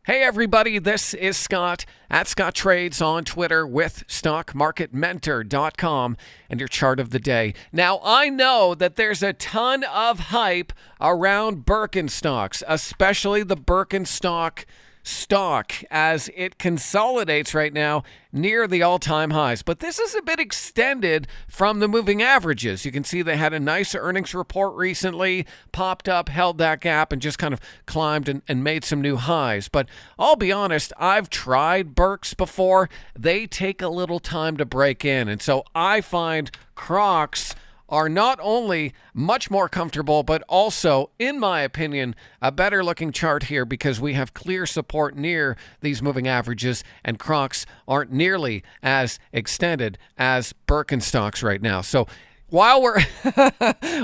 Hey everybody, this is Scott at Scott Trades on Twitter with StockMarketMentor.com and your chart of the day. Now, I know that there's a ton of hype around Birkenstocks, especially the Birkenstock stock as it consolidates right now near the all-time highs. But this is a bit extended from the moving averages. You can see they had a nice earnings report recently, popped up, held that gap, and just kind of climbed and made some new highs. But I'll be honest, I've tried Birks before. They take a little time to break in. And so I find CROX are not only much more comfortable, but also, in my opinion, a better looking chart here because we have clear support near these moving averages, and CROX aren't nearly as extended as Birkenstocks right now. So while we're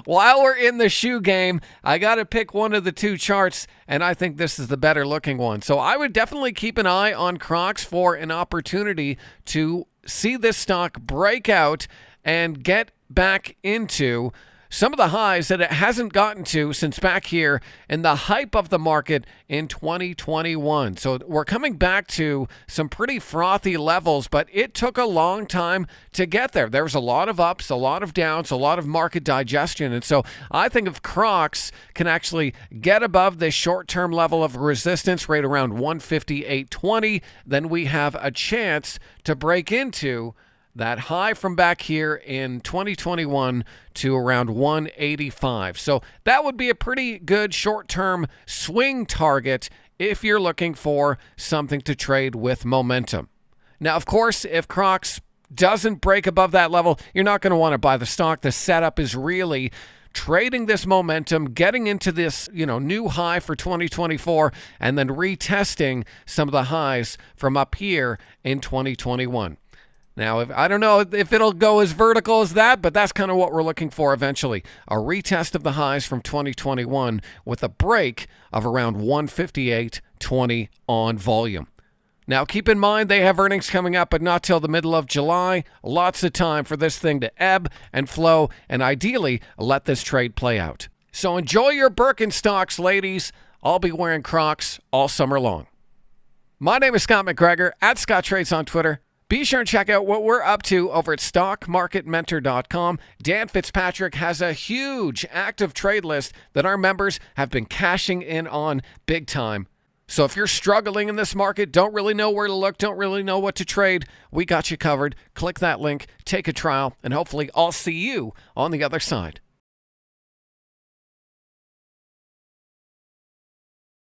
while we're in the shoe game, I got to pick one of the two charts, and I think this is the better looking one. So I would definitely keep an eye on CROX for an opportunity to see this stock break out and get back into some of the highs that it hasn't gotten to since back here in the hype of the market in 2021. So we're coming back to some pretty frothy levels, but it took a long time to get there. There was a lot of ups, a lot of downs, a lot of market digestion. And so I think if CROX can actually get above this short-term level of resistance right around 158.20, then we have a chance to break into that high from back here in 2021 to around 185. So that would be a pretty good short-term swing target if you're looking for something to trade with momentum. Now, of course, if CROX doesn't break above that level, you're not going to want to buy the stock. The setup is really trading this momentum, getting into this, new high for 2024, and then retesting some of the highs from up here in 2021. Now, I don't know if it'll go as vertical as that, but that's kind of what we're looking for eventually. A retest of the highs from 2021 with a break of around 158.20 on volume. Now, keep in mind they have earnings coming up, but not till the middle of July. Lots of time for this thing to ebb and flow, and ideally let this trade play out. So enjoy your Birkenstocks, ladies. I'll be wearing CROX all summer long. My name is Scott McGregor at Scott Trades on Twitter. Be sure and check out what we're up to over at StockMarketMentor.com. Dan Fitzpatrick has a huge active trade list that our members have been cashing in on big time. So if you're struggling in this market, don't really know where to look, don't really know what to trade, we got you covered. Click that link, take a trial, and hopefully I'll see you on the other side.